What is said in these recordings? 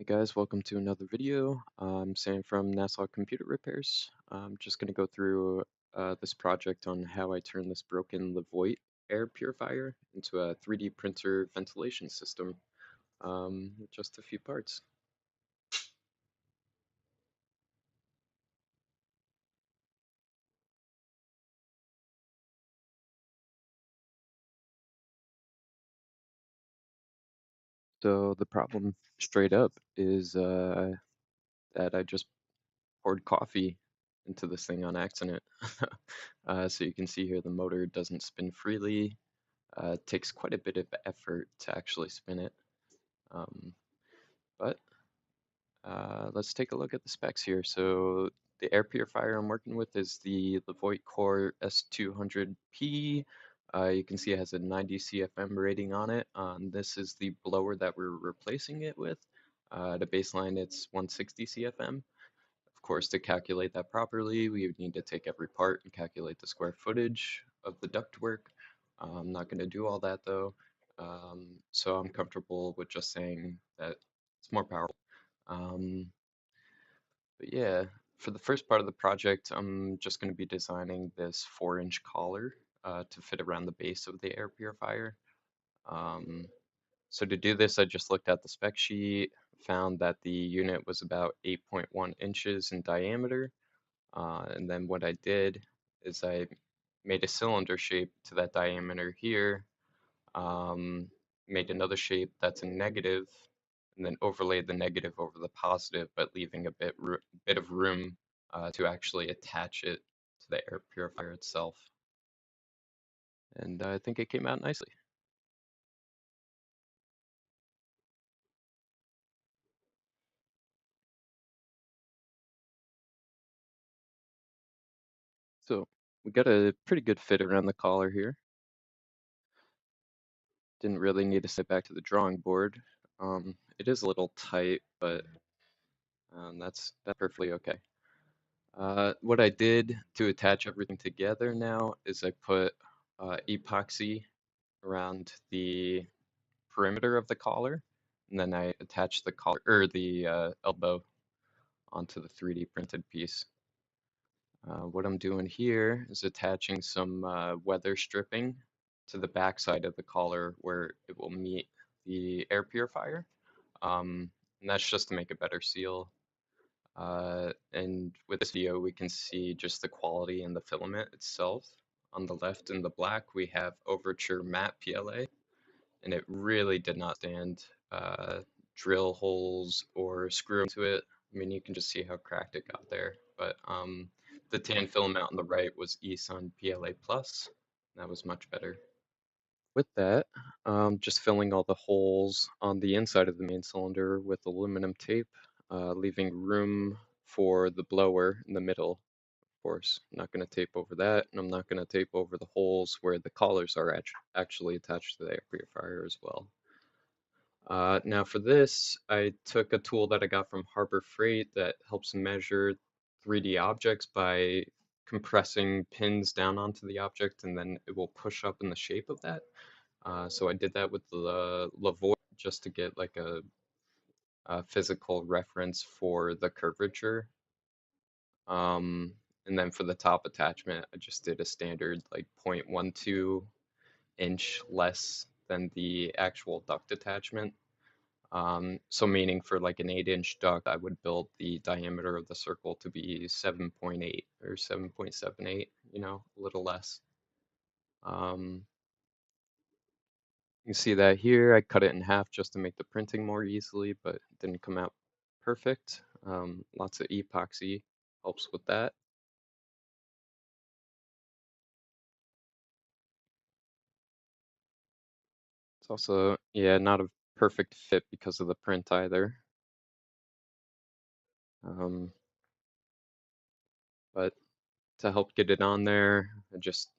Hey guys, welcome to another video. I'm Sam from Nassau Computer Repairs. I'm just going to go through this project on how I turn this broken Levoit air purifier into a 3D printer ventilation system with just a few parts. So the problem straight up is that I just poured coffee into this thing on accident. So you can see here the motor doesn't spin freely. It takes quite a bit of effort to actually spin it. Um, but let's take a look at the specs here. So the air purifier I'm working with is the Levoit Core S200P. You can see it has a 90 CFM rating on it. This is the blower that we're replacing it with. The baseline, it's 160 CFM. Of course, to calculate that properly, we would need to take every part and calculate the square footage of the ductwork. I'm not going to do all that though. So I'm comfortable with just saying that it's more powerful. Um, but yeah, for the first part of the project, I'm just going to be designing this 4-inch collar to fit around the base of the air purifier. Um, so to do this, I just looked at the spec sheet, found that the unit was about 8.1 inches in diameter. And then what I did is I made a cylinder shape to that diameter here, um, made another shape that's a negative, and then overlaid the negative over the positive, but leaving a bit of room to actually attach it to the air purifier itself. And I think it came out nicely. So we got a pretty good fit around the collar here. Didn't really need to sit back to the drawing board. It is a little tight, but that's perfectly okay. What I did to attach everything together now is I put epoxy around the perimeter of the collar, and then I attached the collar or the elbow onto the 3D printed piece. What I'm doing here is attaching some weather stripping to the back side of the collar where it will meet the air purifier. And that's just to make a better seal. And with this video, we can see just the quality and the filament itself. On the left in the black, we have Overture matte PLA, and it really did not stand drill holes or screw into it. I mean, you can just see how cracked it got there. But the tan filament on the right was eSun PLA Plus. That was much better. With that, just filling all the holes on the inside of the main cylinder with aluminum tape, leaving room for the blower in the middle. Of course, I'm not going to tape over that, and I'm not going to tape over the holes where the collars are actually attached to the air purifier as well. Now for this, I took a tool that I got from Harbor Freight that helps measure 3D objects by compressing pins down onto the object, and then it will push up in the shape of that. So I did that with the Levoit just to get like a physical reference for the curvature. And then for the top attachment, I just did a standard like 0.12 inch less than the actual duct attachment. So meaning for like an 8-inch duct, I would build the diameter of the circle to be 7.8 or 7.78, a little less. Um, You can see that here. I cut it in half just to make the printing more easily, but it didn't come out perfect. Lots of epoxy helps with that. It's also, yeah, not a perfect fit because of the print either. Um, but to help get it on there, I just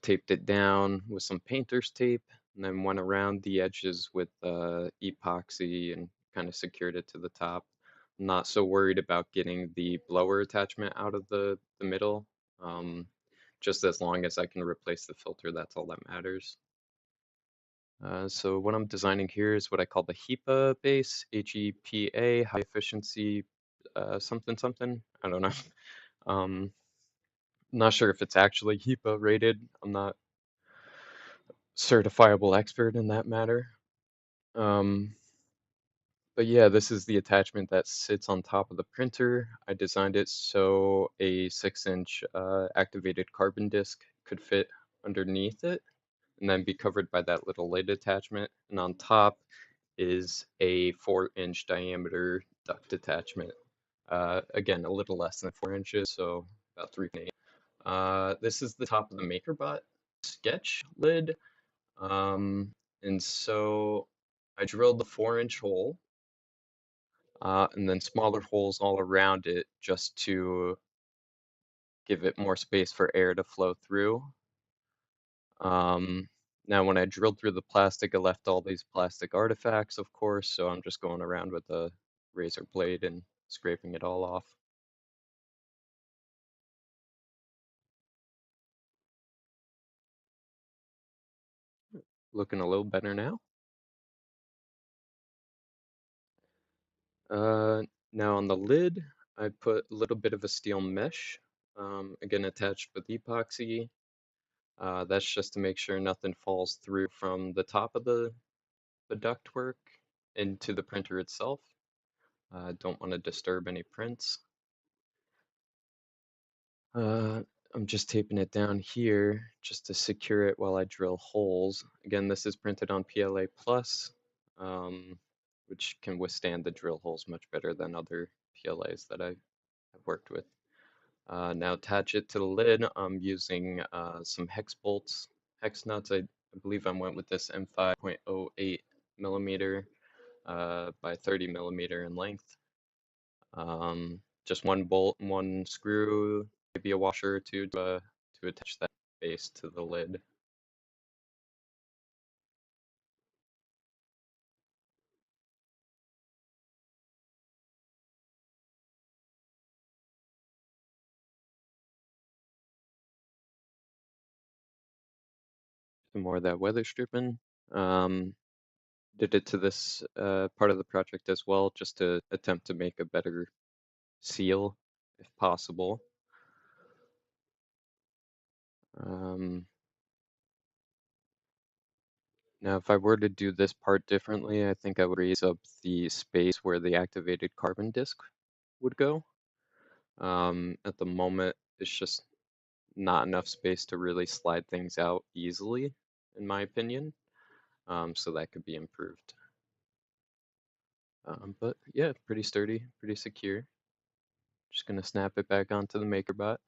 taped it down with some painter's tape and then went around the edges with epoxy and kind of secured it to the top. I'm not so worried about getting the blower attachment out of the middle. Um, just as long as I can replace the filter, that's all that matters. So what I'm designing here is what I call the HEPA base, HEPA, high efficiency, something something. I don't know. Um, Not sure if it's actually HEPA rated. I'm not certifiable expert in that matter. Um, but yeah, this is the attachment that sits on top of the printer. I designed it so a 6-inch activated carbon disc could fit underneath it and then be covered by that little lid attachment. And on top is a 4-inch diameter duct attachment. Again, a little less than 4 inches, so about 3.8. This is the top of the MakerBot sketch lid. And so I drilled the 4-inch hole, and then smaller holes all around it just to give it more space for air to flow through. Um, Now, when I drilled through the plastic, I left all these plastic artifacts, of course, so I'm just going around with a razor blade and scraping it all off. Looking a little better now. Uh, Now on the lid, I put a little bit of a steel mesh, again attached with epoxy. That's just to make sure nothing falls through from the top of the ductwork into the printer itself. Don't want to disturb any prints. Uh, I'm just taping it down here just to secure it while I drill holes. Again, this is printed on PLA Plus, um, which can withstand the drill holes much better than other PLAs that I've worked with. Now attach it to the lid. I'm using some hex bolts, hex nuts. I believe I went with this M5.08 millimeter by 30 millimeter in length. Just one bolt and one screw, maybe a washer or two to attach that base to the lid. Some more of that weather stripping. Um, did it to this part of the project as well, just to attempt to make a better seal if possible. Um, Now, if I were to do this part differently, I think I would raise up the space where the activated carbon disc would go. At the moment, it's just not enough space to really slide things out easily, in my opinion. So that could be improved. But yeah, pretty sturdy, pretty secure. Just gonna snap it back onto the MakerBot.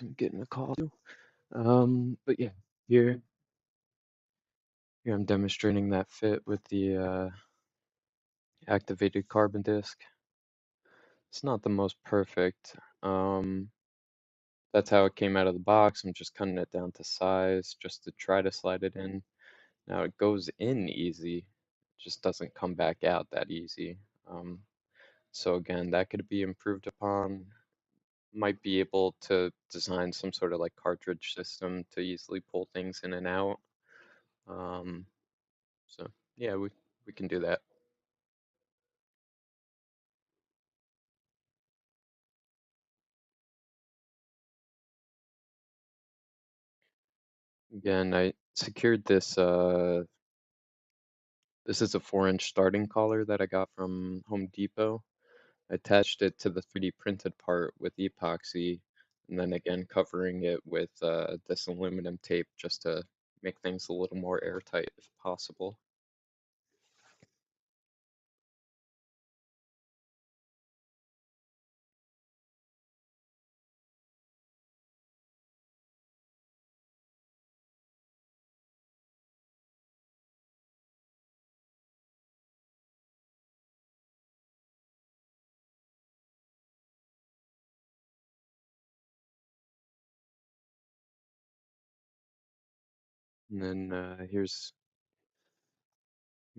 I'm getting a call too. But yeah, here, here I'm demonstrating that fit with the activated carbon disc. It's not the most perfect. That's how it came out of the box. I'm just cutting it down to size just to try to slide it in. Now it goes in easy, it just doesn't come back out that easy. Um, so again, that could be improved upon. Might be able to design some sort of like cartridge system to easily pull things in and out. Um, so yeah, we can do that. Again, I secured this. This is a 4-inch starting collar that I got from Home Depot. I attached it to the 3D printed part with epoxy, and then again covering it with this aluminum tape just to make things a little more airtight if possible. And then here's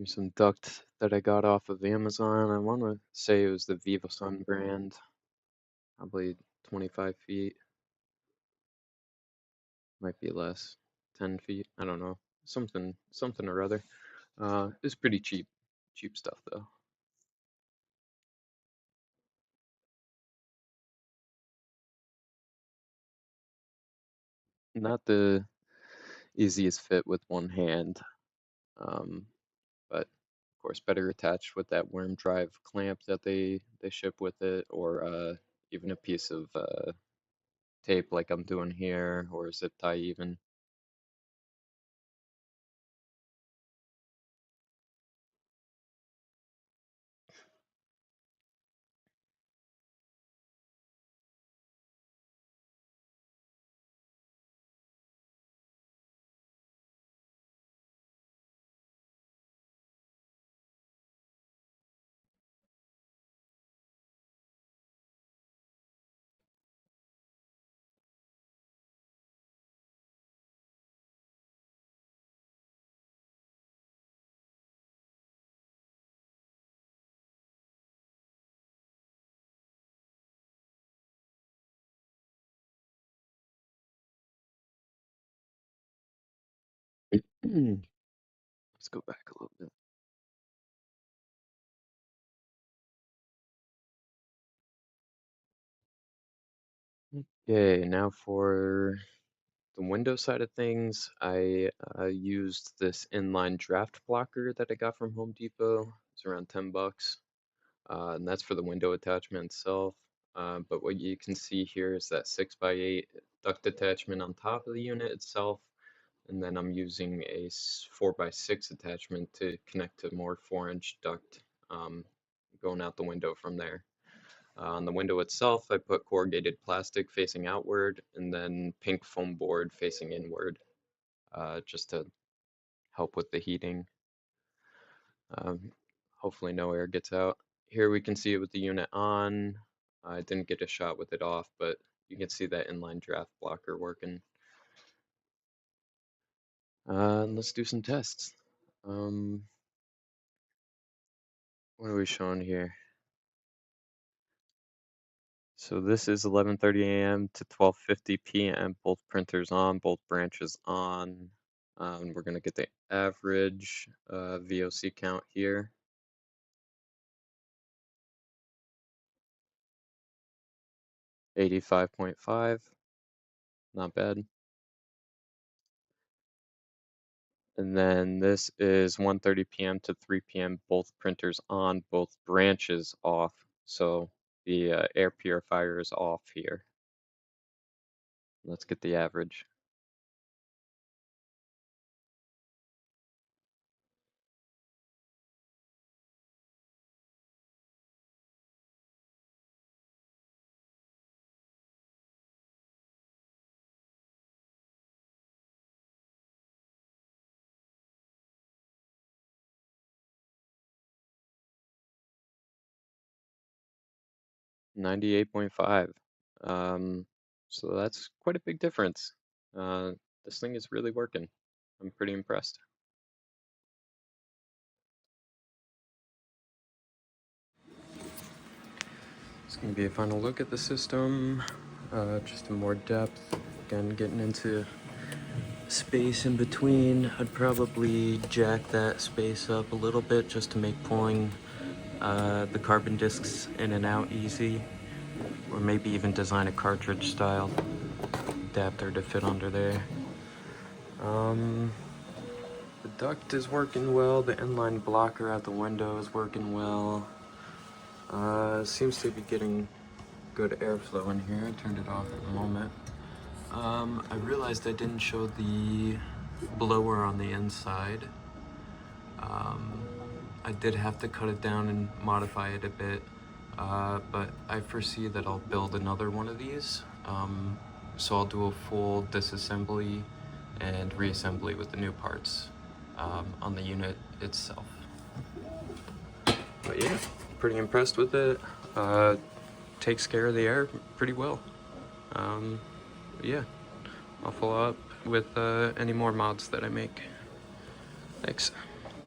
some duct that I got off of Amazon. I want to say it was the Vivo Sun brand, probably 25 feet, might be less, 10 feet. I don't know, something or other. It's pretty cheap stuff though. Not the easiest fit with one hand, um, but of course better attached with that worm drive clamp that they ship with it, or even a piece of tape like I'm doing here, or a zip tie even. Let's go back a little bit. Okay, now for the window side of things, I used this inline draft blocker that I got from Home Depot. It's around 10 bucks, and that's for the window attachment itself. But what you can see here is that 6x8 duct attachment on top of the unit itself, and then I'm using a 4x6 attachment to connect to more 4-inch duct going out the window from there. On the window itself, I put corrugated plastic facing outward and then pink foam board facing inward, just to help with the heating. Hopefully no air gets out. Here we can see it with the unit on. I didn't get a shot with it off, but you can see that inline draft blocker working. Let's do some tests. What are we showing here? So this is 11:30 a.m. to 12:50 p.m. Both printers on, both branches on. We're gonna get the average VOC count here. 85.5, not bad. And then this is 1:30 p.m. to 3 p.m. Both printers on, both branches off. So the air purifier is off here. Let's get the average. .5. So that's quite a big difference. Uh, this thing is really working. I'm pretty impressed. It's going to be a final look at the system, just in more depth. Again, getting into space in between. I'd probably jack that space up a little bit just to make pulling the carbon discs in and out easy, or maybe even design a cartridge style adapter to fit under there. The duct is working well, the inline blocker at the window is working well. Seems to be getting good airflow in here. I turned it off at the moment. I realized I didn't show the blower on the inside. I did have to cut it down and modify it a bit, but I foresee that I'll build another one of these. So I'll do a full disassembly and reassembly with the new parts on the unit itself. But yeah, pretty impressed with it. Takes care of the air pretty well. Yeah, I'll follow up with any more mods that I make. Thanks.